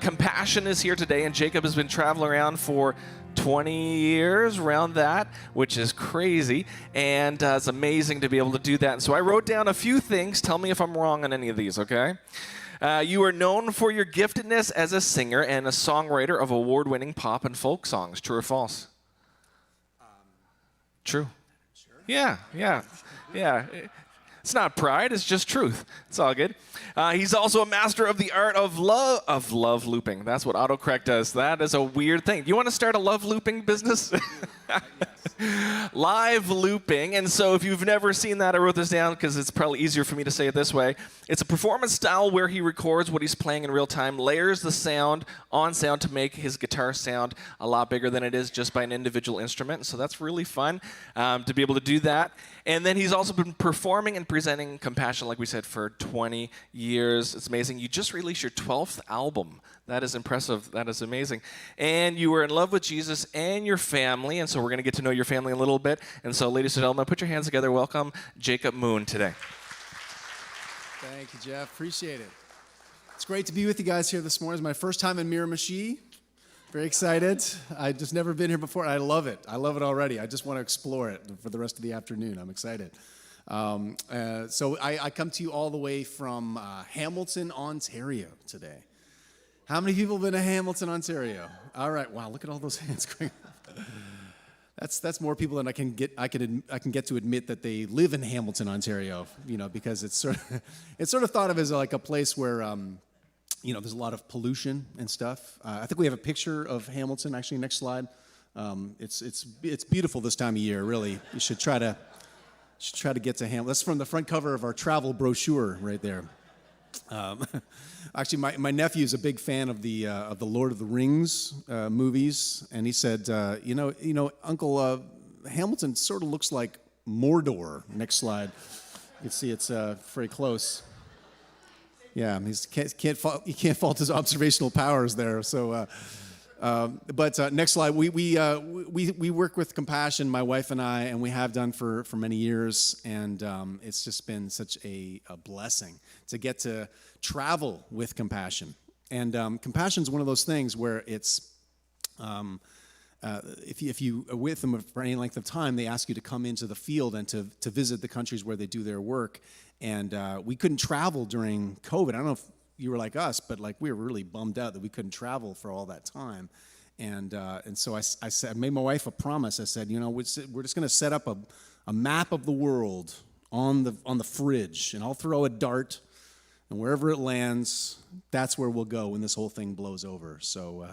Compassion is here today, and Jacob has been traveling around for 20 years, around that, which is crazy, and it's amazing to be able to do that. And so I wrote down a few things. Tell me if I'm wrong on any of these, okay? You are known for your giftedness as a singer and a songwriter of award-winning pop and folk songs. True or false? True. Sure. Yeah. It's not pride, it's just truth. It's all good. He's also a master of the art of love looping. That's what autocorrect does. That is a weird thing. Do you want to start a love looping business? Live looping. And so if you've never seen that, I wrote this down because it's probably easier for me to say it this way. It's a performance style where he records what he's playing in real time, layers the sound on sound to make his guitar sound a lot bigger than it is just by an individual instrument. So that's really fun to be able to do that. And then he's also been performing and presenting Compassion, like we said, for 20 years. It's amazing. You just released your 12th album. That is impressive. That is amazing. And you were in love with Jesus and your family, and so we're going to get to know your family a little bit. And so, ladies and gentlemen, put your hands together. Welcome Jacob Moon today. Thank you, Jeff. Appreciate it. It's great to be with you guys here this morning. It's my first time in Miramichi. Very excited. I've just never been here before. I love it. I love it already. I just want to explore it for the rest of the afternoon. I'm excited. So I come to you all the way from Hamilton, Ontario today. How many people have been to Hamilton, Ontario? All right. Wow, look at all those hands going up. That's more people than I can get to admit that they live in Hamilton, Ontario, because it's sort of thought of as like a place where there's a lot of pollution and stuff. I think we have a picture of Hamilton, actually, next slide. It's beautiful this time of year, really. You should try to get to Hamilton. That's from the front cover of our travel brochure right there. Actually, my nephew is a big fan of the Lord of the Rings movies, and he said, Uncle, Hamilton sort of looks like Mordor. Next slide. You can see it's very close. Yeah, he can't fault his observational powers there. So, but next slide. We work with Compassion, my wife and I, and we have done for many years, and it's just been such a blessing to get to travel with Compassion. And Compassion is one of those things where it's if you are with them for any length of time, they ask you to come into the field and to visit the countries where they do their work. And we couldn't travel during COVID. I don't know if you were like us, but we were really bummed out that we couldn't travel for all that time. And so I said, I made my wife a promise. I said, we're just going to set up a map of the world on the fridge, and I'll throw a dart, and wherever it lands, that's where we'll go when this whole thing blows over. So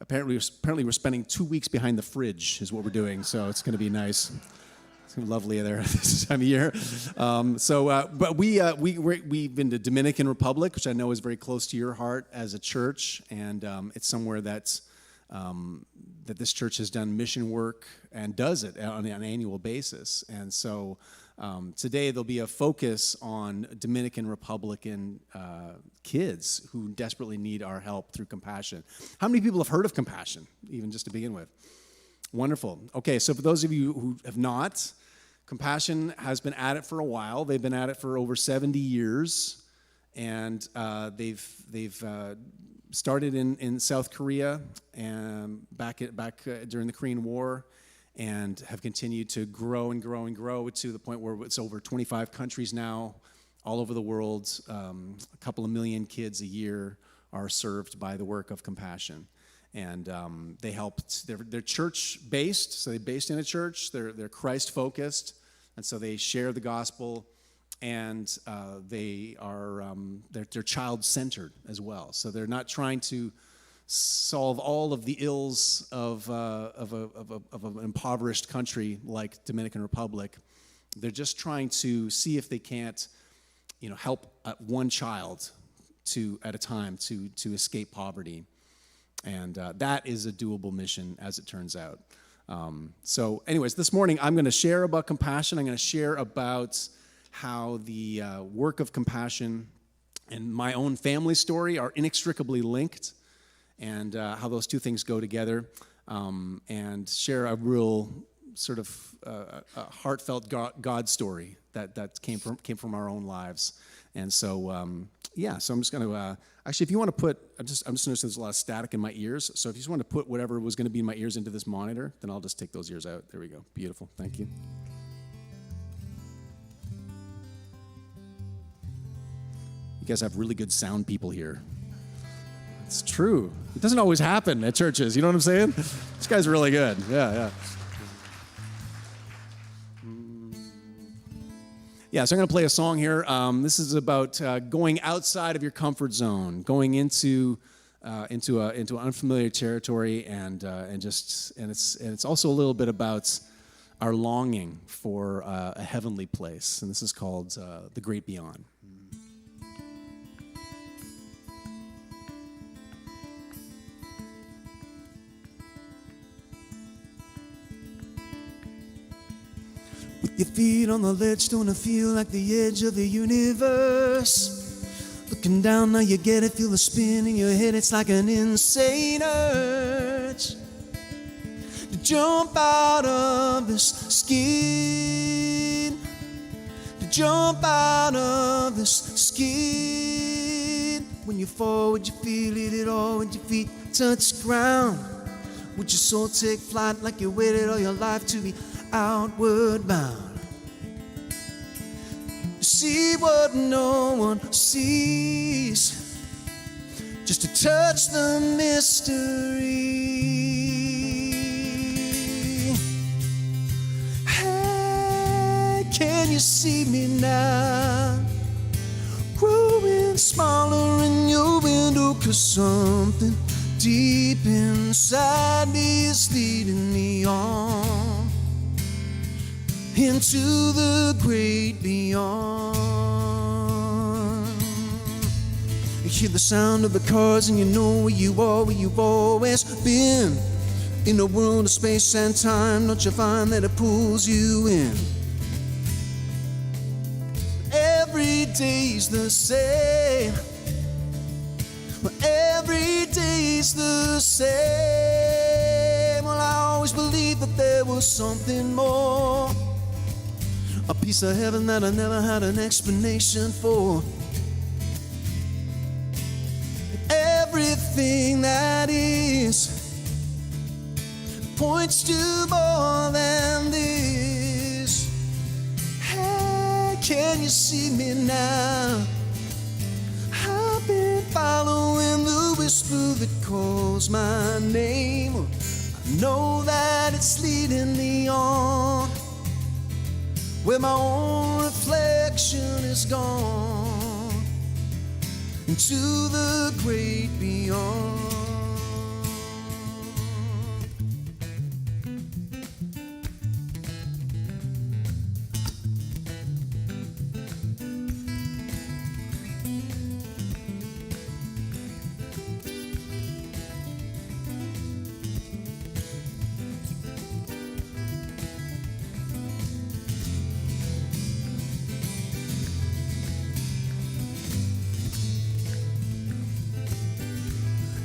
apparently we're spending 2 weeks behind the fridge is what we're doing. So it's going to be nice. It's lovely there this time of year. But we've been to Dominican Republic, which I know is very close to your heart as a church, and it's somewhere that this church has done mission work and does it on an annual basis. And so today there'll be a focus on Dominican Republican kids who desperately need our help through Compassion. How many people have heard of Compassion, even just to begin with? Wonderful. Okay, so for those of you who have not, Compassion has been at it for a while. They've been at it for over 70 years, and they've started in South Korea and back during the Korean War, and have continued to grow and grow and grow to the point where it's over 25 countries now, all over the world. A couple of million kids a year are served by the work of Compassion. And they helped. They're church-based, so they're based in a church. They're Christ-focused, and so they share the gospel, and they're child-centered as well. So they're not trying to solve all of the ills of an impoverished country like Dominican Republic. They're just trying to see if they can't, help one child at a time to escape poverty. And that is a doable mission, as it turns out. So anyways, this morning I'm going to share about Compassion. I'm going to share about how the work of Compassion and my own family story are inextricably linked, and how those two things go together, and share a real sort of a heartfelt God story that came from our own lives. And so Yeah, so I'm just going to, actually, if you want to put, I'm just noticing there's a lot of static in my ears. So if you just want to put whatever was going to be in my ears into this monitor, then I'll just take those ears out. There we go. Beautiful. Thank you. You guys have really good sound people here. It's true. It doesn't always happen at churches. You know what I'm saying? This guy's really good. Yeah. Yeah, so I'm going to play a song here. This is about going outside of your comfort zone, going into unfamiliar territory, and it's also a little bit about our longing for a heavenly place. And this is called The Great Beyond. With your feet on the ledge, don't it feel like the edge of the universe? Looking down, now you get it, feel the spin in your head, it's like an insane urge to jump out of this skin, to jump out of this skin. When you fall, would you feel it at all? Would your feet touch ground? Would your soul take flight like you waited all your life to be outward bound? See what no one sees, just to touch the mystery. Hey, can you see me now? Growing smaller in your window, 'cause something deep inside me is leading me on into the great beyond. You hear the sound of the cars and you know where you are, where you've always been. In a world of space and time, don't you find that it pulls you in? Every day's the same. Well, every day's the same. Well, I always believed that there was something more, a piece of heaven that I never had an explanation for. Everything that is points to more than this. Hey, can you see me now? I've been following the whisper that calls my name. I know that it's leading me on where my own reflection is gone, into the great beyond.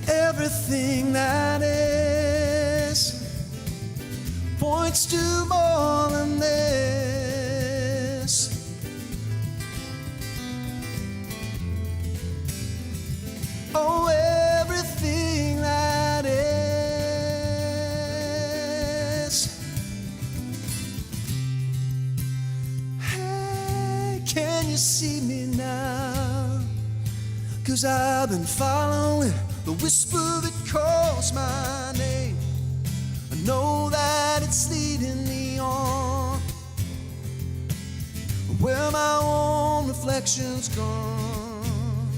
Everything that is points to more than this. Oh, everything that is. Hey, can you see me now? 'Cause I've been following the whisper that calls my name. I know that it's leading me on where my own reflection's gone,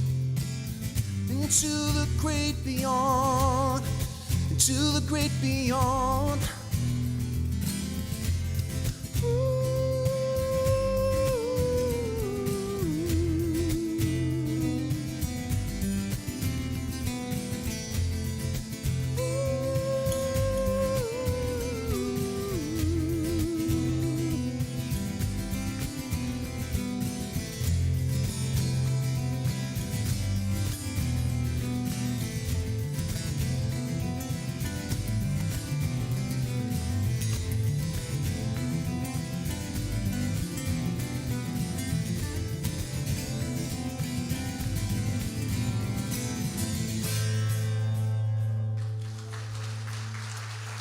into the great beyond, into the great beyond.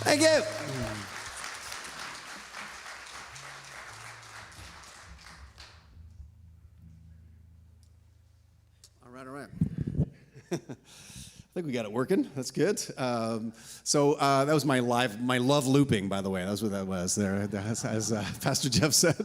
Thank you. All right. I think we got it working. That's good. So that was my love looping, by the way. That's what that was there, as Pastor Jeff said.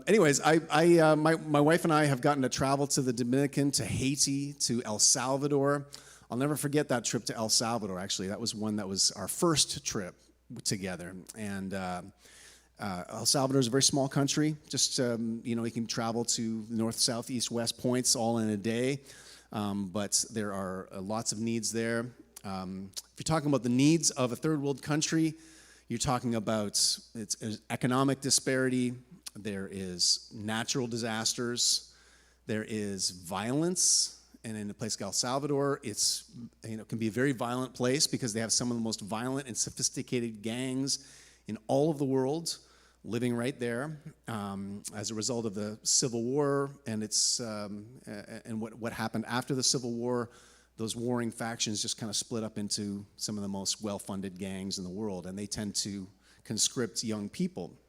Anyways, my wife and I have gotten to travel to the Dominican, to Haiti, to El Salvador. I'll never forget that trip to El Salvador, actually. That was our first trip together. And El Salvador is a very small country. Just, you can travel to north, south, east, west points all in a day. But there are lots of needs there. If you're talking about the needs of a third world country, you're talking about it's economic disparity, there is natural disasters, there is violence, and in a place like El Salvador, it's can be a very violent place because they have some of the most violent and sophisticated gangs in all of the world living right there as a result of the Civil War and what happened after the Civil War. Those warring factions just kind of split up into some of the most well-funded gangs in the world, and they tend to conscript young people.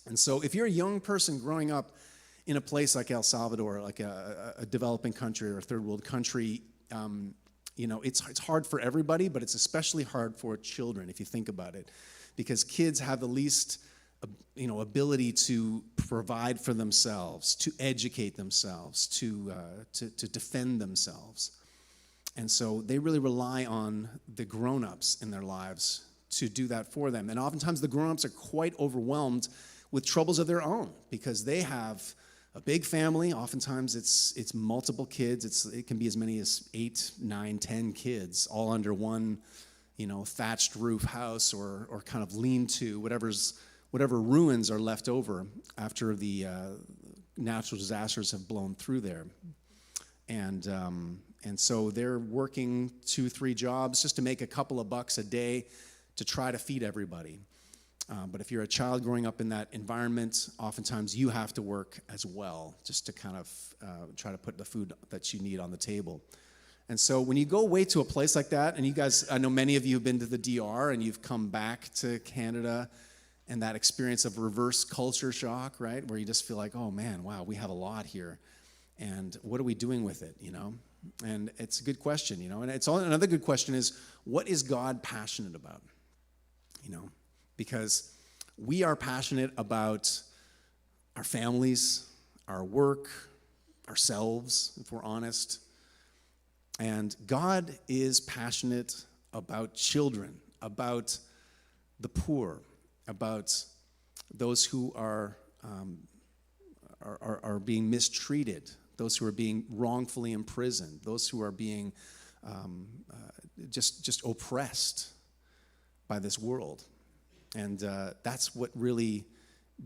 And so if you're a young person growing up in a place like El Salvador, like a developing country or a third world country, it's hard for everybody, but it's especially hard for children if you think about it, because kids have the least ability to provide for themselves, to educate themselves, to defend themselves. And so they really rely on the grown-ups in their lives to do that for them. And oftentimes the grown-ups are quite overwhelmed with troubles of their own because they have a big family. Oftentimes it's multiple kids. It can be as many as 8, 9, 10 kids all under one, thatched roof house or kind of lean-to, whatever ruins are left over after the natural disasters have blown through there. And so they're working 2, 3 jobs just to make a couple of bucks a day to try to feed everybody. But if you're a child growing up in that environment, oftentimes you have to work as well just to kind of try to put the food that you need on the table. And so when you go away to a place like that, and you guys, I know many of you have been to the DR and you've come back to Canada, and that experience of reverse culture shock, right? Where you just feel like, oh man, wow, we have a lot here. And what are we doing with it, And it's a good question, And another good question is, what is God passionate about? Because we are passionate about our families, our work, ourselves, if we're honest. And God is passionate about children, about the poor, about those who are being mistreated, those who are being wrongfully imprisoned, those who are being just oppressed by this world. And that's what really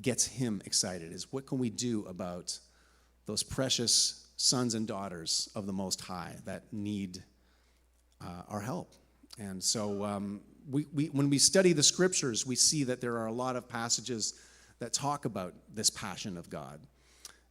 gets him excited, is what can we do about those precious sons and daughters of the Most High that need our help. And so when we study the scriptures, we see that there are a lot of passages that talk about this passion of God.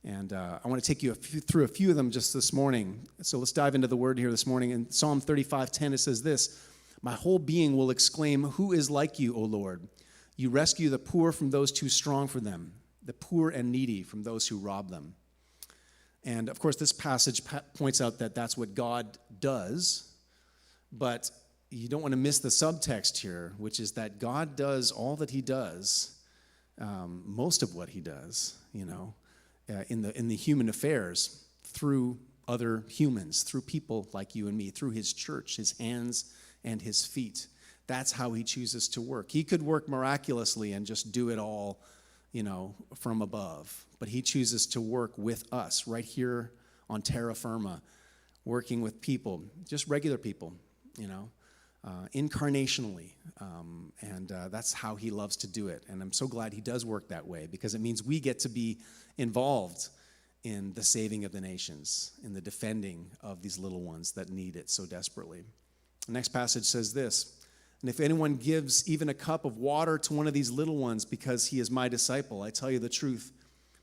And I want to take you through a few of them just this morning. So let's dive into the word here this morning. In Psalm 35:10, it says this: "My whole being will exclaim, 'Who is like you, O Lord? You rescue the poor from those too strong for them, the poor and needy from those who rob them.'" And of course, this passage points out that that's what God does, but you don't want to miss the subtext here, which is that God does all that he does, most of what he does, in the human affairs through other humans, through people like you and me, through his church, his hands and his feet. That's how he chooses to work. He could work miraculously and just do it all, from above. But he chooses to work with us right here on terra firma, working with people, just regular people, incarnationally. And that's how he loves to do it. And I'm so glad he does work that way, because it means we get to be involved in the saving of the nations, in the defending of these little ones that need it so desperately. The next passage says this: "And if anyone gives even a cup of water to one of these little ones because he is my disciple, I tell you the truth,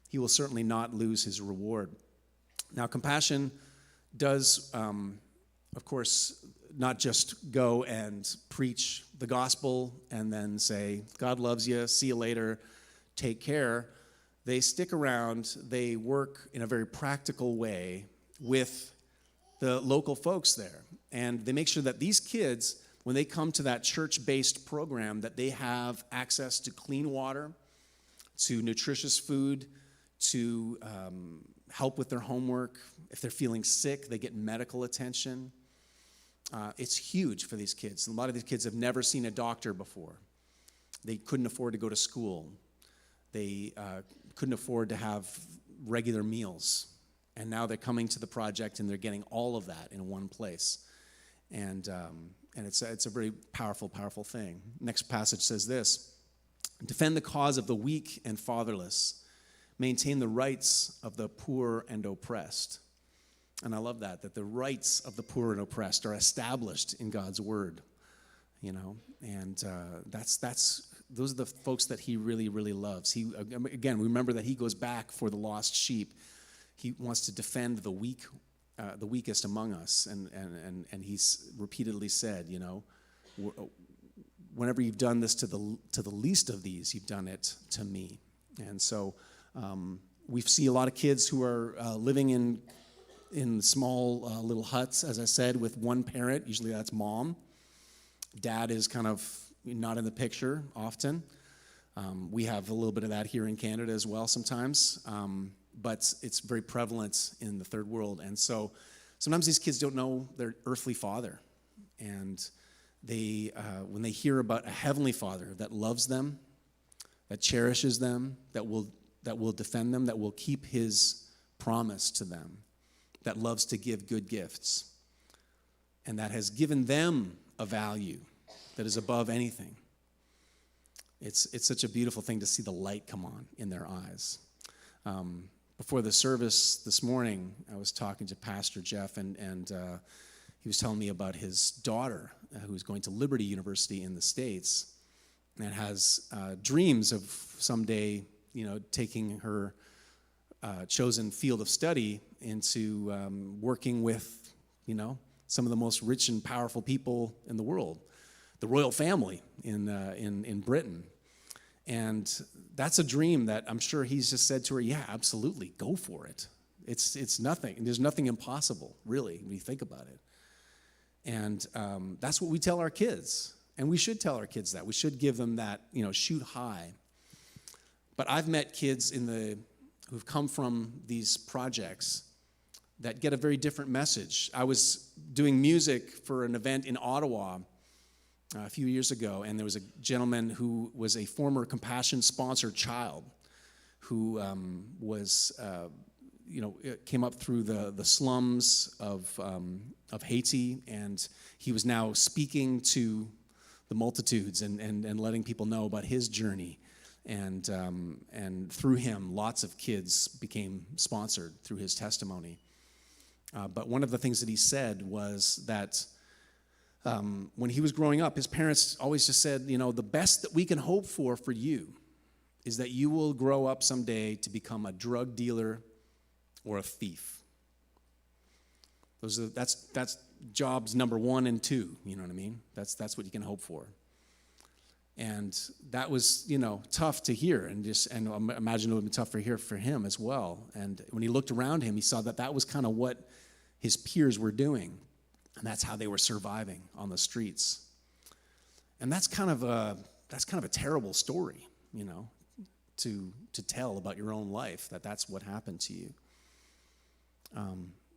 he will certainly not lose his reward." Now, compassion does, of course, not just go and preach the gospel and then say, God loves you, see you later, take care. They stick around, they work in a very practical way with the local folks there. And they make sure that these kids, when they come to that church-based program, that they have access to clean water, to nutritious food, to help with their homework. If they're feeling sick, they get medical attention. It's huge for these kids. A lot of these kids have never seen a doctor before. They couldn't afford to go to school. They couldn't afford to have regular meals. And now they're coming to the project and they're getting all of that in one place. And it's a very powerful, powerful thing. Next passage says this: defend the cause of the weak and fatherless. Maintain the rights of the poor and oppressed. And I love that the rights of the poor and oppressed are established in God's word, you know. And those are the folks that he really, really loves. He, again, remember that he goes back for the lost sheep. He wants to defend the weak, the weakest among us. And he's repeatedly said, you know, whenever you've done this to the least of these, you've done it to me. And so we see a lot of kids who are living in small little huts, as I said, with one parent. Usually that's mom. Dad is kind of not in the picture often. We have a little bit of that here in Canada as well sometimes, but it's very prevalent in the third world. And so sometimes these kids don't know their earthly father. And they, when they hear about a heavenly father that loves them, that cherishes them, that will defend them, that will keep his promise to them, that loves to give good gifts, and that has given them a value that is above anything. It's such a beautiful thing to see the light come on in their eyes. Before the service this morning, I was talking to Pastor Jeff, and he was telling me about his daughter who's going to Liberty University in the States and has dreams of someday, you know, taking her chosen field of study into working with, you know, some of the most rich and powerful people in the world, the royal family in Britain. And that's a dream that I'm sure he's just said to her, yeah, absolutely, go for it. It's nothing. There's nothing impossible, really, when you think about it. And that's what we tell our kids. And we should tell our kids that. We should give them that, you know, shoot high. But I've met kids who've come from these projects that get a very different message. I was doing music for an event in Ottawa a few years ago, and there was a gentleman who was a former Compassion sponsored child who came up through the slums of Haiti, and he was now speaking to the multitudes and letting people know about his journey. And through him, lots of kids became sponsored through his testimony. But one of the things that he said was that when he was growing up, his parents always just said, you know, the best that we can hope for you is that you will grow up someday to become a drug dealer or a thief. That's jobs number 1 and 2, you know what I mean? That's what you can hope for. And that was, you know, tough to hear, and I imagine it would have been tough to hear for him as well. And when he looked around him, he saw that was kind of what his peers were doing, and that's how they were surviving on the streets. And that's kind of a terrible story, you know, to tell about your own life, that's what happened to you.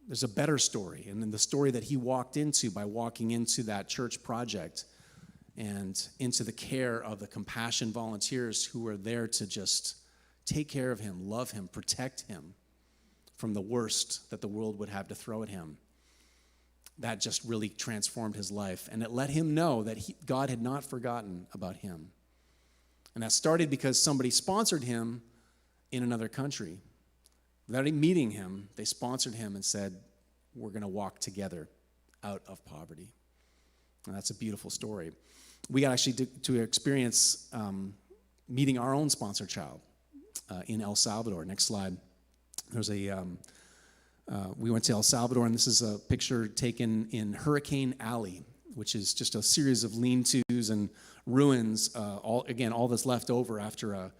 There's a better story, and then the story that he walked into by walking into that church project and into the care of the Compassion volunteers who were there to just take care of him, love him, protect him from the worst that the world would have to throw at him. That just really transformed his life, and it let him know that God had not forgotten about him. And that started because somebody sponsored him in another country. Without even meeting him, they sponsored him and said, we're going to walk together out of poverty. And that's a beautiful story. We got actually to experience meeting our own sponsor child in El Salvador. Next slide. There's we went to El Salvador, and this is a picture taken in Hurricane Alley which is just a series of lean-tos and ruins, all that's left over after a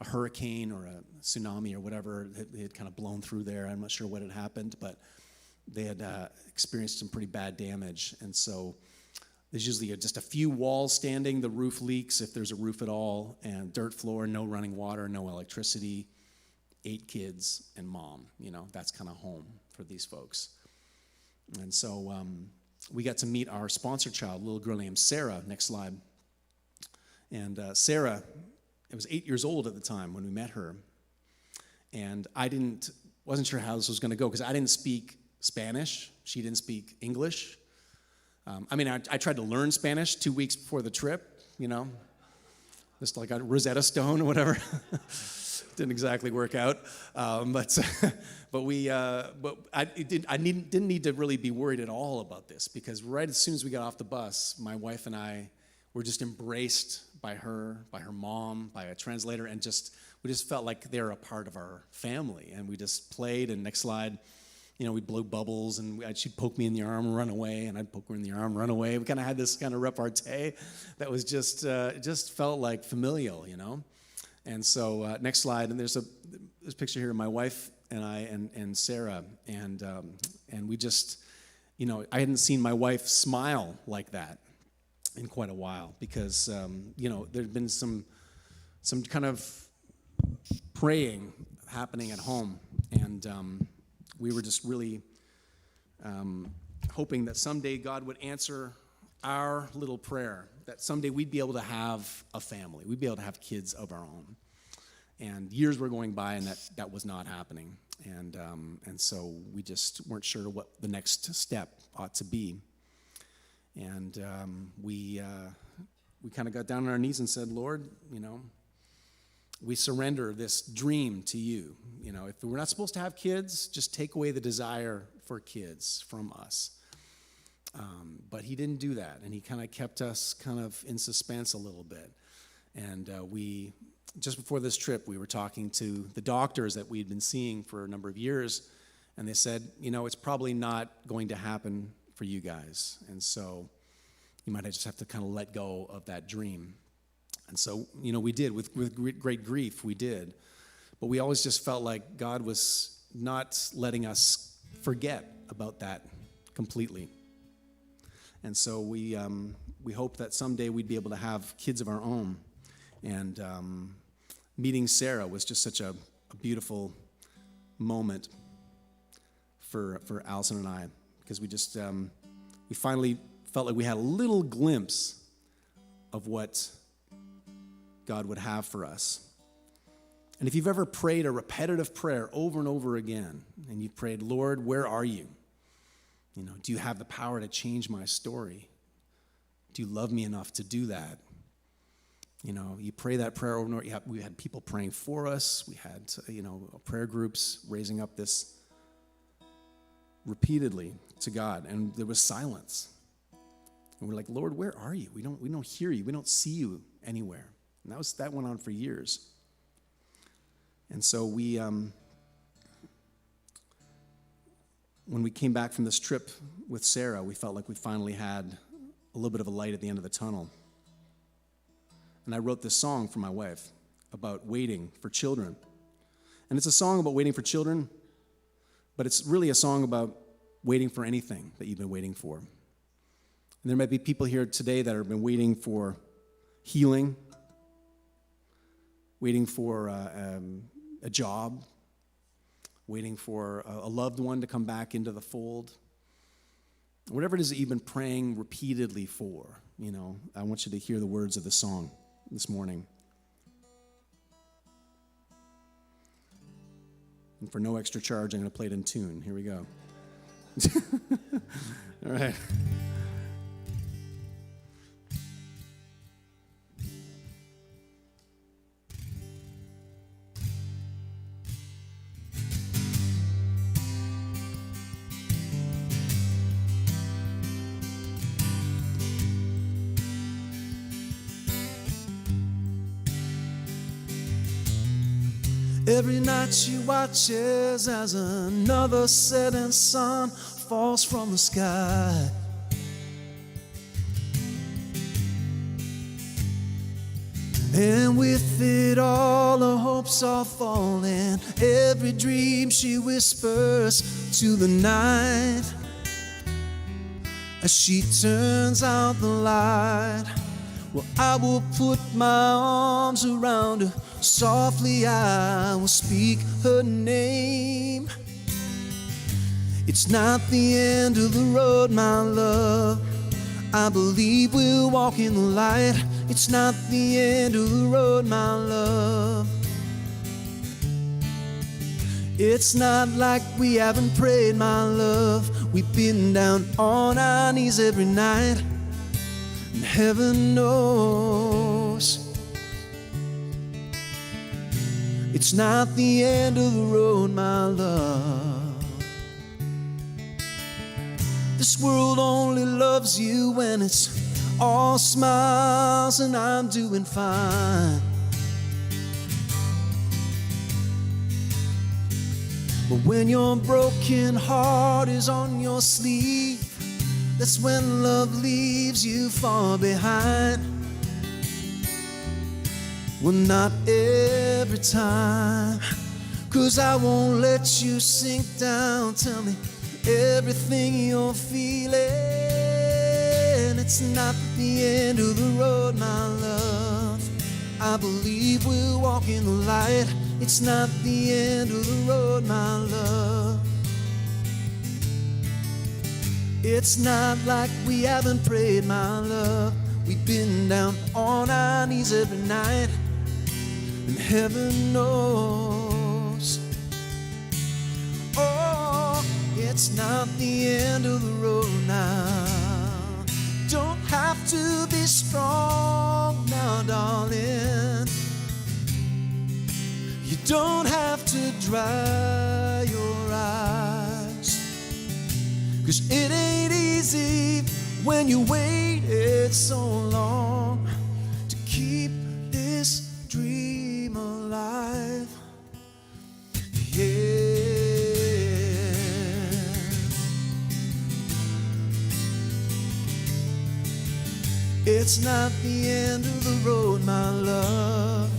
hurricane or a tsunami or whatever had kind of blown through there. I'm not sure what had happened, but they had experienced some pretty bad damage. And so there's usually just a few walls standing, the roof leaks, if there's a roof at all, and dirt floor, no running water, no electricity, 8 kids and mom. That's kind of home for these folks. And so we got to meet our sponsor child, a little girl named Sarah. Next slide. And Sarah, I was 8 years old at the time when we met her. And I wasn't sure how this was going to go because I didn't speak Spanish. She didn't speak English. I tried to learn Spanish 2 weeks before the trip, just like a Rosetta Stone or whatever. Didn't exactly work out, but I didn't need to really be worried at all about this because right as soon as we got off the bus, my wife and I were just embraced by her mom, by a translator, and we just felt like they were a part of our family, and we just played. And next slide, we'd blow bubbles, and she'd poke me in the arm and run away, and I'd poke her in the arm and run away. We kind of had this kind of repartee that was just felt like familial, And so next slide, and there's this picture here of my wife and I and Sarah, and we just, I hadn't seen my wife smile like that in quite a while because, there'd been some kind of praying happening at home, and we were just really hoping that someday God would answer our little prayer, that someday we'd be able to have a family, we'd be able to have kids of our own. And years were going by, and that was not happening. And so we just weren't sure what the next step ought to be. And we kind of got down on our knees and said, Lord, we surrender this dream to you. If we're not supposed to have kids, just take away the desire for kids from us. But he didn't do that, and he kind of kept us kind of in suspense a little bit. And just before this trip, we were talking to the doctors that we'd been seeing for a number of years, and they said, it's probably not going to happen for you guys. And so you might just have to kind of let go of that dream. And so, we did. With great grief, we did. But we always just felt like God was not letting us forget about that completely. And so we hope that someday we'd be able to have kids of our own. And meeting Sarah was just such a beautiful moment for Allison and I, because we just we finally felt like we had a little glimpse of what God would have for us. And if you've ever prayed a repetitive prayer over and over again, and you've prayed, Lord, where are you? Do you have the power to change my story? Do you love me enough to do that? You pray that prayer over and over. We had people praying for us. We had, prayer groups raising up this repeatedly to God, and there was silence. And we're like, Lord, where are you? We don't hear you. We don't see you anywhere. And that went on for years. And so we, when we came back from this trip with Sarah, we felt like we finally had a little bit of a light at the end of the tunnel. And I wrote this song for my wife about waiting for children. And it's a song about waiting for children, but it's really a song about waiting for anything that you've been waiting for. And there might be people here today that have been waiting for healing, waiting for a job, waiting for a loved one to come back into the fold. Whatever it is that you've been praying repeatedly for, I want you to hear the words of the song this morning. And for no extra charge, I'm going to play it in tune. Here we go. All right. Every night she watches as another setting sun falls from the sky. And with it all, her hopes are falling. Every dream she whispers to the night as she turns out the light. Well, I will put my arms around her. Softly I will speak her name. It's not the end of the road, my love. I believe we'll walk in the light. It's not the end of the road, my love. It's not like we haven't prayed, my love. We've been down on our knees every night, and heaven knows it's not the end of the road, my love. This world only loves you when it's all smiles and I'm doing fine. But when your broken heart is on your sleeve, that's when love leaves you far behind. Well, not every time, 'cause I won't let you sink down. Tell me everything you're feeling. It's not the end of the road, my love. I believe we'll walk in the light. It's not the end of the road, my love. It's not like we haven't prayed, my love. We've been down on our knees every night, and heaven knows. Oh, it's not the end of the road now. Don't have to be strong now, darling. You don't have to dry your eyes, 'cause it ain't easy when you waited so long to keep this dream alive. Yeah. It's not the end of the road, my love.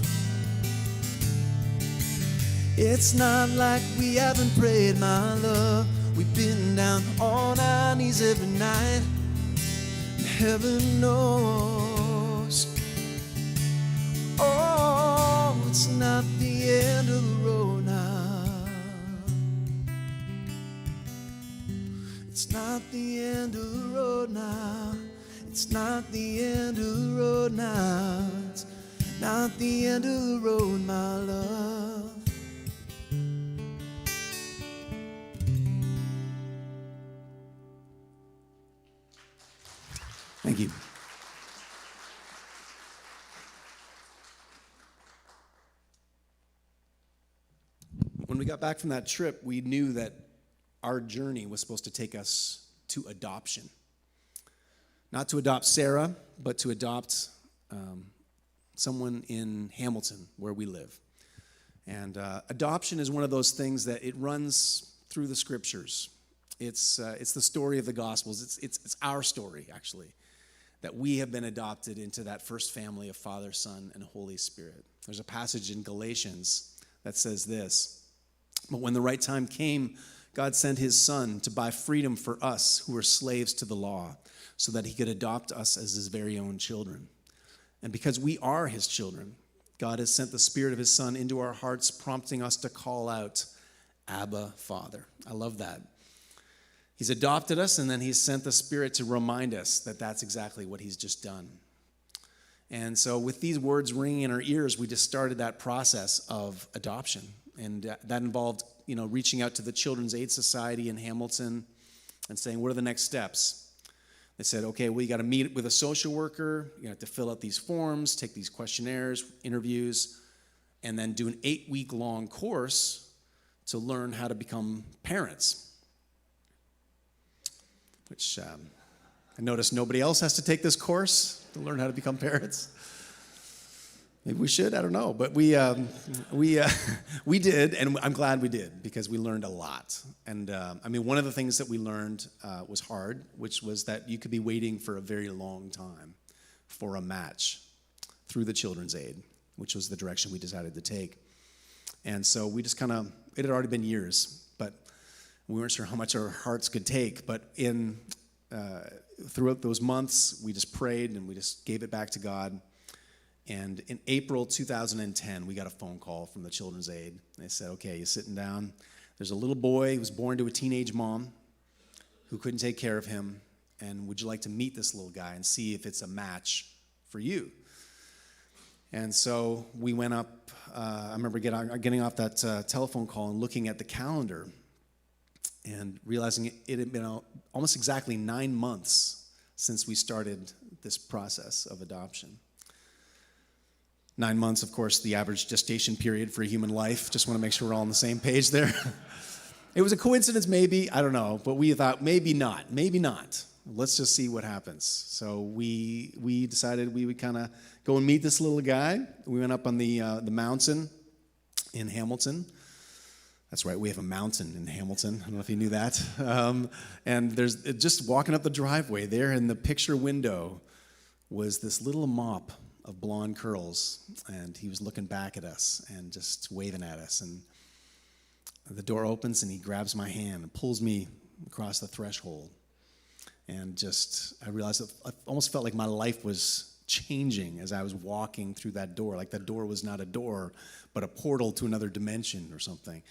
It's not like we haven't prayed, my love. We've been down on our knees every night, and heaven knows. Oh, it's not the end of the road now. It's not the end of the road now. It's not the end of the road now. It's not the end of the road, my love. Thank you. When we got back from that trip, we knew that our journey was supposed to take us to adoption. Not to adopt Sarah, but to adopt someone in Hamilton, where we live. And adoption is one of those things that it runs through the scriptures. It's the story of the Gospels. It's our story, actually, that we have been adopted into that first family of Father, Son, and Holy Spirit. There's a passage in Galatians that says this: "But when the right time came, God sent his Son to buy freedom for us who were slaves to the law, so that he could adopt us as his very own children. And because we are his children, God has sent the Spirit of his Son into our hearts, prompting us to call out, 'Abba, Father.'" I love that. He's adopted us, and then he's sent the Spirit to remind us that that's exactly what he's just done. And so with these words ringing in our ears, we just started that process of adoption. And that involved, reaching out to the Children's Aid Society in Hamilton and saying, what are the next steps? They said, okay, well, you got to meet with a social worker. You have to fill out these forms, take these questionnaires, interviews, and then do an 8-week-long course to learn how to become parents. Which I noticed nobody else has to take this course to learn how to become parents. Maybe we should, I don't know. But we did, and I'm glad we did, because we learned a lot. And one of the things that we learned was hard, which was that you could be waiting for a very long time for a match. through the Children's Aid, which was the direction we decided to take. And so we just kind of, it had already been years, but we weren't sure how much our hearts could take. But throughout those months, we just prayed and we just gave it back to God. And in April 2010, we got a phone call from the Children's Aid. They said, okay, you're sitting down. There's a little boy who was born to a teenage mom who couldn't take care of him. And would you like to meet this little guy and see if it's a match for you? And so we went up. I remember getting off that telephone call and looking at the calendar and realizing it had been almost exactly 9 months since we started this process of adoption. 9 months, of course, the average gestation period for a human life. Just want to make sure we're all on the same page there. It was a coincidence, maybe. I don't know. But we thought, maybe not. Maybe not. Let's just see what happens. So we decided we would kind of go and meet this little guy. We went up on the mountain in Hamilton. That's right, we have a mountain in Hamilton. I don't know if you knew that. And there's just walking up the driveway there in the picture window was this little mop of blonde curls, and he was looking back at us and just waving at us. And the door opens, and he grabs my hand and pulls me across the threshold. And I realized that I almost felt like my life was changing as I was walking through that door. Like that door was not a door, but a portal to another dimension or something.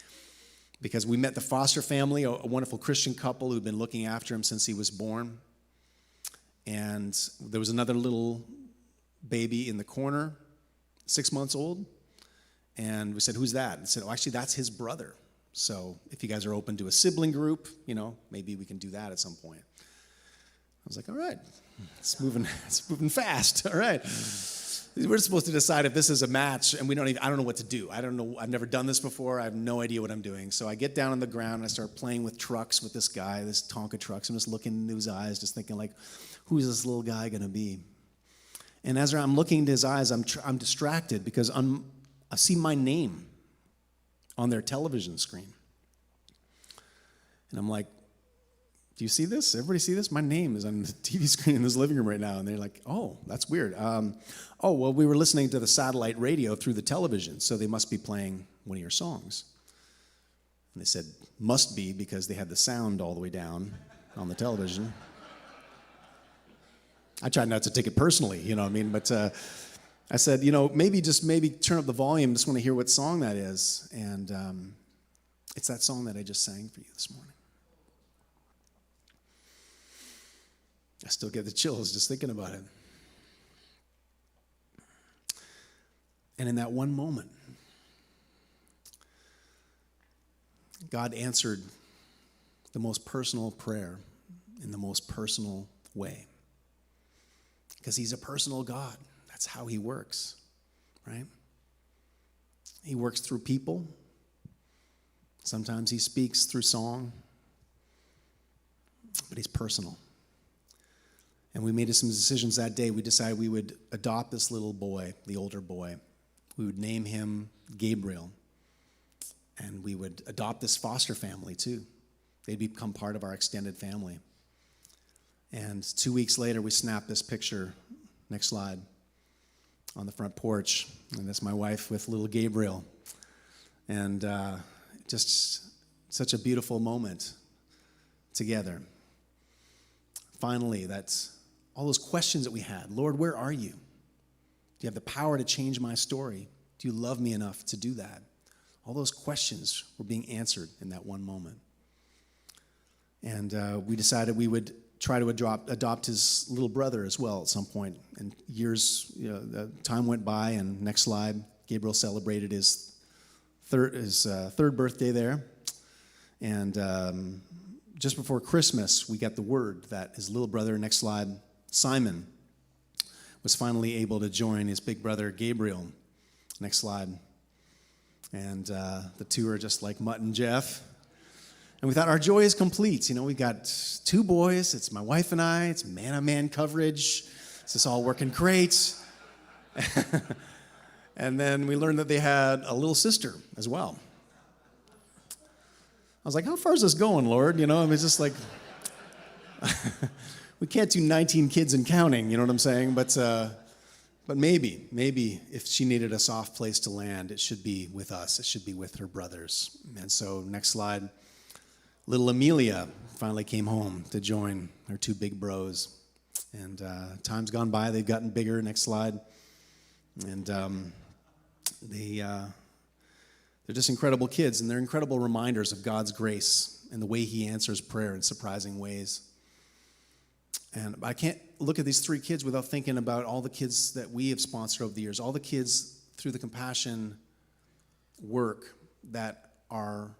Because we met the foster family, a wonderful Christian couple who'd been looking after him since he was born. And there was another little baby in the corner, 6 months old. And we said, who's that? And said, oh, actually, that's his brother. So if you guys are open to a sibling group, maybe we can do that at some point. I was like, all right, it's moving fast. All right. We're supposed to decide if this is a match, and I don't know what to do. I don't know. I've never done this before. I have no idea what I'm doing. So I get down on the ground, and I start playing with trucks with this guy, this Tonka trucks. I'm just looking into his eyes, just thinking, like, who's this little guy going to be? And as I'm looking into his eyes, I'm distracted because I see my name on their television screen. And I'm like, do you see this? Everybody see this? My name is on the TV screen in this living room right now. And they're like, oh, that's weird. Well, we were listening to the satellite radio through the television, so they must be playing one of your songs. And they said, must be, because they had the sound all the way down on the television. I tried not to take it personally, you know what I mean? But I said, maybe turn up the volume. Just want to hear what song that is. And it's that song that I just sang for you this morning. I still get the chills just thinking about it. And in that one moment, God answered the most personal prayer in the most personal way. Because he's a personal God. That's how he works, right? He works through people. Sometimes he speaks through song. But he's personal. And we made some decisions that day. We decided we would adopt this little boy, the older boy. We would name him Gabriel. And we would adopt this foster family too. They'd become part of our extended family. And 2 weeks later, we snapped this picture, next slide, on the front porch. And that's my wife with little Gabriel. And just such a beautiful moment together. Finally, that's all those questions that we had. Lord, where are you? Do you have the power to change my story? Do you love me enough to do that? All those questions were being answered in that one moment. And we decided we would try to adopt his little brother as well at some point. And time went by, and next slide, Gabriel celebrated his third birthday there. And just before Christmas, we got the word that his little brother, next slide, Simon, was finally able to join his big brother, Gabriel. Next slide. And the two are just like Mutt and Jeff. And we thought our joy is complete. We got 2 boys. It's my wife and I. It's man-on-man coverage. This is all working great. And then we learned that they had a little sister as well. I was like, how far is this going, Lord? It's just like, we can't do 19 kids and counting, you know what I'm saying? But But maybe if she needed a soft place to land, it should be with us. It should be with her brothers. And so, next slide. Little Amelia finally came home to join her two big bros. And time's gone by. They've gotten bigger. Next slide. And they're just incredible kids, and they're incredible reminders of God's grace and the way he answers prayer in surprising ways. And I can't look at these three kids without thinking about all the kids that we have sponsored over the years, all the kids through the compassion work that are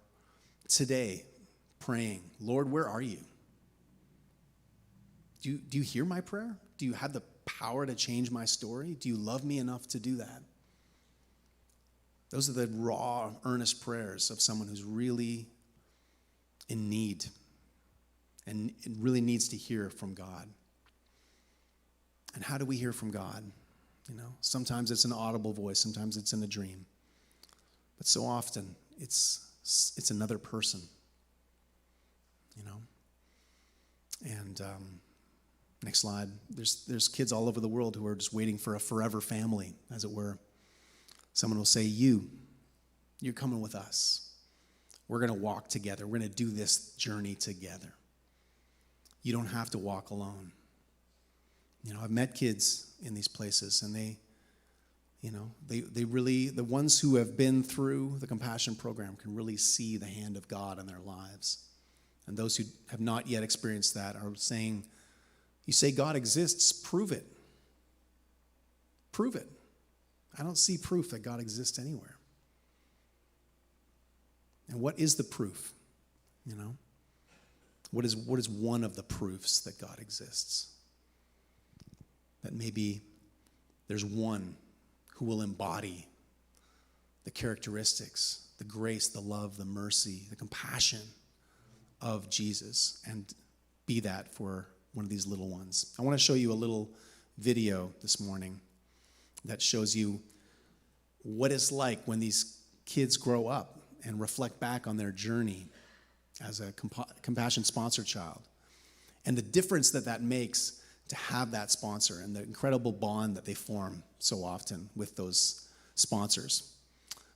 today praying, Lord, where are you? Do you hear my prayer? Do you have the power to change my story? Do you love me enough to do that? Those are the raw, earnest prayers of someone who's really in need and really needs to hear from God. And how do we hear from God? You know, sometimes it's an audible voice, sometimes it's in a dream. But so often it's another person, you know. And next slide. There's kids all over the world who are just waiting for a forever family, as it were. Someone will say, you're coming with us. We're going to walk together. We're going to do this journey together. You don't have to walk alone. You know, I've met kids in these places, and they really, the ones who have been through the Compassion Program can really see the hand of God in their lives. And those who have not yet experienced that are saying, you say God exists, prove it. Prove it. I don't see proof that God exists anywhere. And what is the proof? You know? What is one of the proofs that God exists? That maybe there's one who will embody the characteristics, the grace, the love, the mercy, the compassion of Jesus, and be that for one of these little ones. I want to show you a little video this morning that shows you what it's like when these kids grow up and reflect back on their journey as a compassion sponsored child, and the difference that makes to have that sponsor and the incredible bond that they form so often with those sponsors.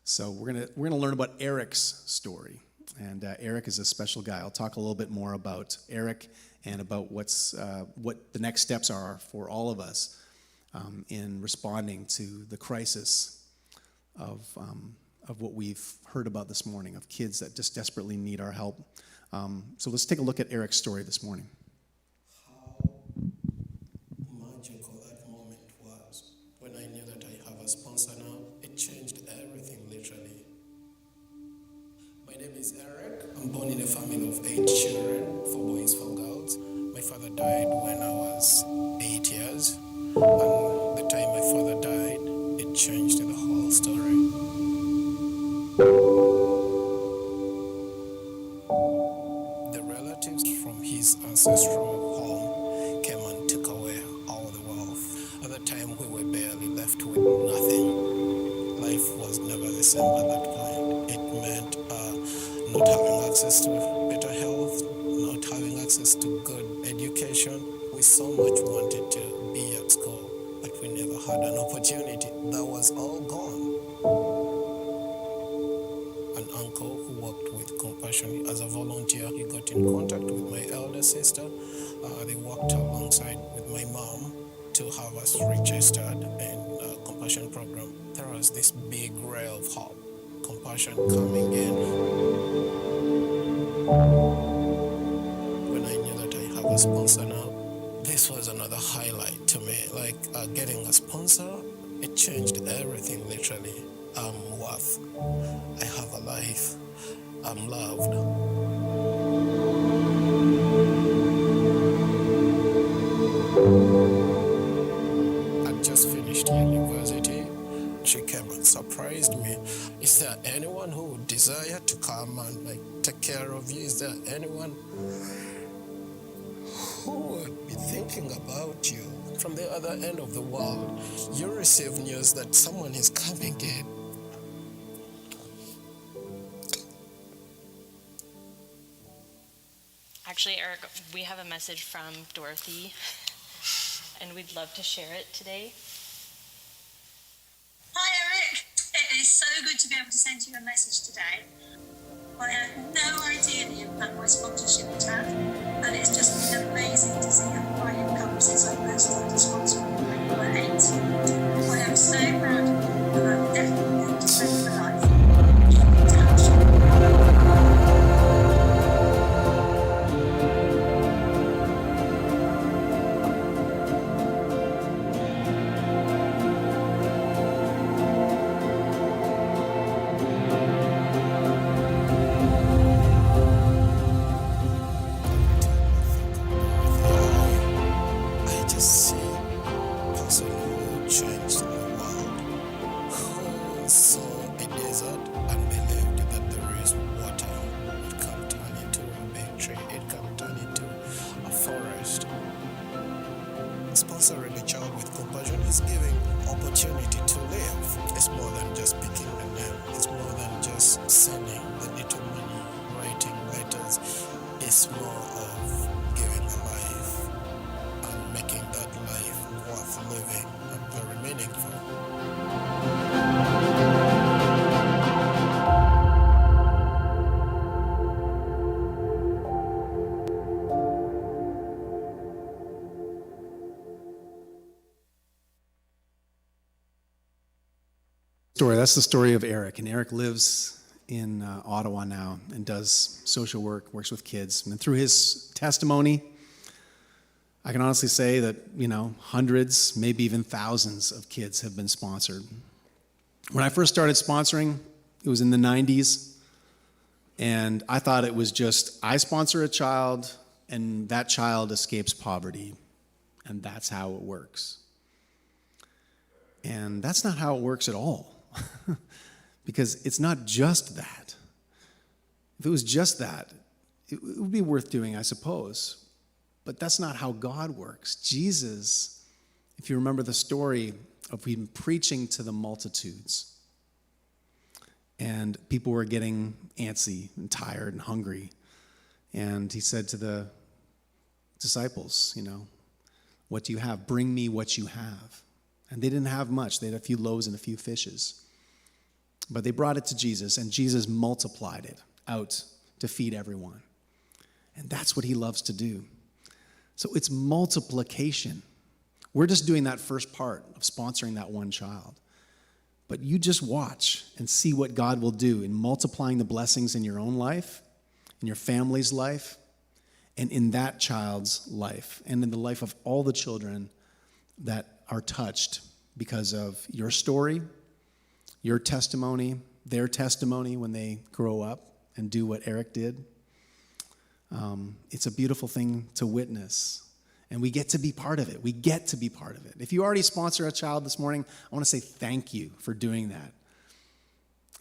So we're gonna learn about Eric's story, and Eric is a special guy. I'll talk a little bit more about Eric and about what the next steps are for all of us in responding to the crisis of what we've heard about this morning, of kids that just desperately need our help. So let's take a look at Eric's story this morning. How magical that moment was when I knew that I have a sponsor now. It changed everything, literally. My name is Eric. I'm born in a family of 8 children, 4 boys, 4 girls. My father died when I was 8 years. And the time my father died, it changed the whole story. The relatives from his ancestral home came and took away all the wealth. At the time, we were barely left with nothing. Life was never the same at that point. It meant not having access to better health, not having access to good education. We so much wanted to be at school, but we never had an opportunity. That was all gone. An uncle who worked with Compassion as a volunteer, he got in contact with my elder sister. They worked alongside with my mom to have us registered in the Compassion program. There was this big ray of hope, Compassion coming in. When I knew that I have a sponsor now, this was another highlight to me. Like getting a sponsor, it changed everything, literally. I'm worth. I have a life. I'm loved. I just finished university. She came and surprised me. Is there anyone who would desire to come and take care of you? Is there anyone who would be thinking about you? From the other end of the world, you receive news that someone is coming in. Actually, Eric, we have a message from Dorothy, and we'd love to share it today. is so good to be able to send you a message today. I had no idea the impact my sponsorship would have, and it's just been amazing to see how far you've come since I first started sponsoring when you were 8. I am so proud of you, and I'm definitely going to spend for life. I just see a person who changed the world, who saw a desert and believed that there is water. It can turn into a big tree, it can turn into a forest. Sponsoring a child with compassion is giving opportunity to live. It's more than just picking a name, it's more than just sending the little money, writing letters. It's more of giving a life and making that life worth living and very meaningful. That's the story of Eric. And Eric lives in Ottawa now and does social work, works with kids. And through his testimony, I can honestly say that, hundreds, maybe even thousands of kids have been sponsored. When I first started sponsoring, it was in the 90s. And I thought it was just, I sponsor a child and that child escapes poverty. And that's how it works. And that's not how it works at all. Because it's not just that. If it was just that, it would be worth doing, I suppose. But that's not how God works. Jesus, if you remember the story of him preaching to the multitudes, and people were getting antsy and tired and hungry, and he said to the disciples, what do you have? Bring me what you have. And they didn't have much. They had a few loaves and a few fishes. But they brought it to Jesus, and Jesus multiplied it out to feed everyone. And that's what he loves to do. So it's multiplication. We're just doing that first part of sponsoring that one child. But you just watch and see what God will do in multiplying the blessings in your own life, in your family's life, and in that child's life, and in the life of all the children that are touched because of your story, your testimony, their testimony when they grow up and do what Eric did. It's a beautiful thing to witness, and we get to be part of it. We get to be part of it. If you already sponsor a child this morning, I want to say thank you for doing that.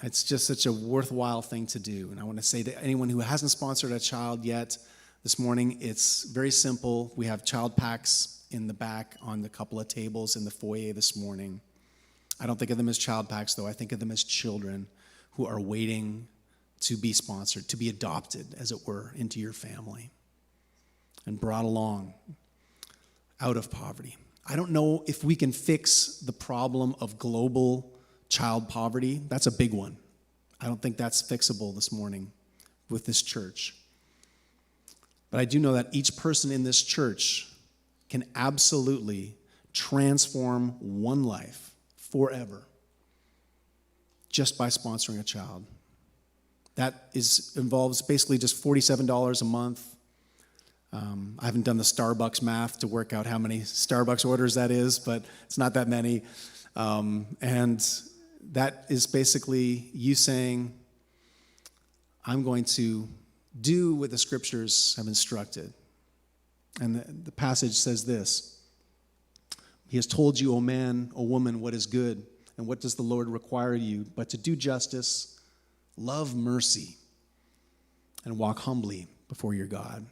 It's just such a worthwhile thing to do, and I want to say to anyone who hasn't sponsored a child yet this morning, it's very simple. We have child packs in the back on the couple of tables in the foyer this morning. I don't think of them as child packs, though. I think of them as children who are waiting to be sponsored, to be adopted, as it were, into your family and brought along out of poverty. I don't know if we can fix the problem of global child poverty. That's a big one. I don't think that's fixable this morning with this church. But I do know that each person in this church can absolutely transform one life forever just by sponsoring a child. That involves basically just $47 a month. I haven't done the Starbucks math to work out how many Starbucks orders that is, but it's not that many. And that is basically you saying, I'm going to do what the scriptures have instructed. And the passage says this: He has told you, O man, O woman, what is good, and what does the Lord require of you, but to do justice, love mercy, and walk humbly before your God.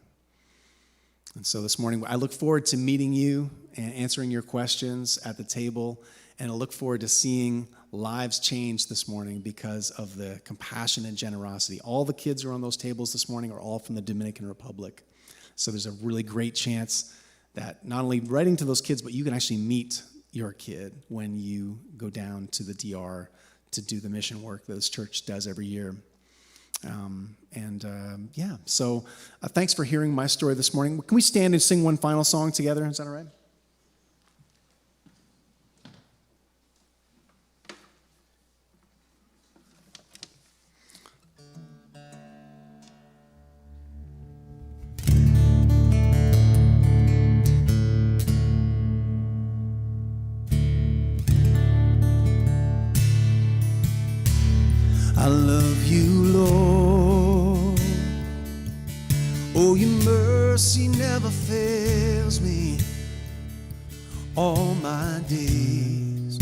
And so this morning, I look forward to meeting you and answering your questions at the table, and I look forward to seeing lives change this morning because of the compassion and generosity. All the kids who are on those tables this morning are all from the Dominican Republic. So there's a really great chance that not only writing to those kids, but you can actually meet your kid when you go down to the DR to do the mission work that this church does every year. So thanks for hearing my story this morning. Can we stand and sing one final song together? Is that all right? I love you, Lord. Oh, your mercy never fails me. All my days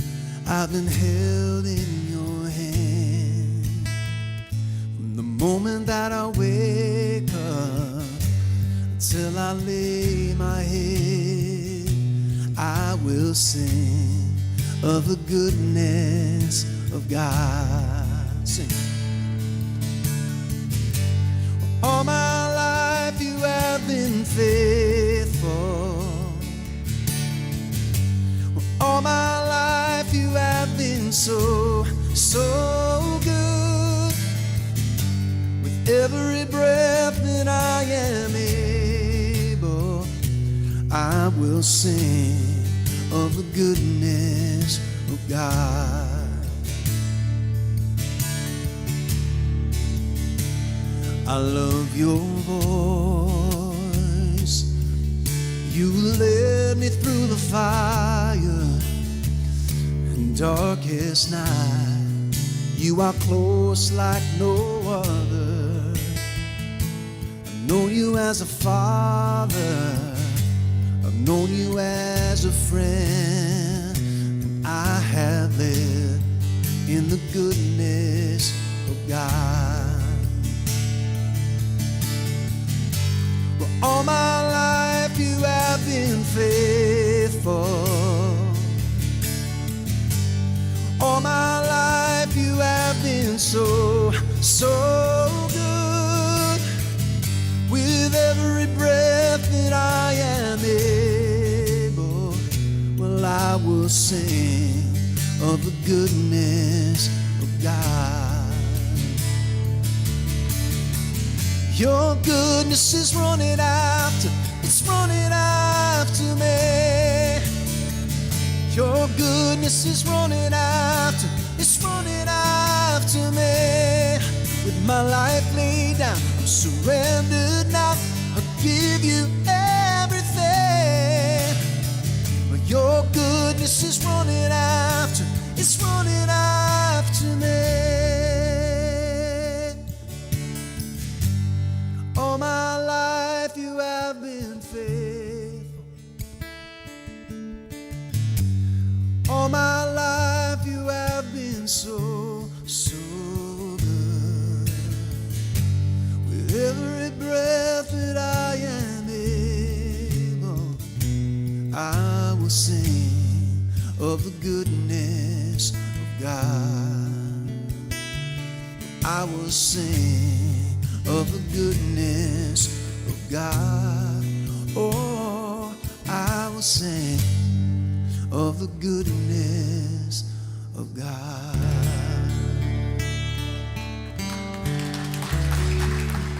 I've been held in your hand. From the moment that I wake up till I lay my head, I will sing of the goodness of God. Sing. All my life you have been faithful. All my life you have been so, so good. With every breath that I am able, I will sing of the goodness of God. I love your voice. You led me through the fire and darkest night. You are close like no other. I've known you as a father. I've known you as a friend. And I have lived in the goodness of God. All my life you have been faithful. All my life you have been so, so good. With every breath that I am able, well, I will sing of the goodness of God. Your goodness is running after, it's running after me. Your goodness is running after, it's running after me. With my life laid down, I'm surrendered now. I'll give you everything. Your goodness is running after, it's running after me. All my life you have been faithful. All my life you have been so, so good. With every breath that I am able, I will sing of the goodness of God. I will sing of the goodness of God. Oh, I will sing of the goodness of God.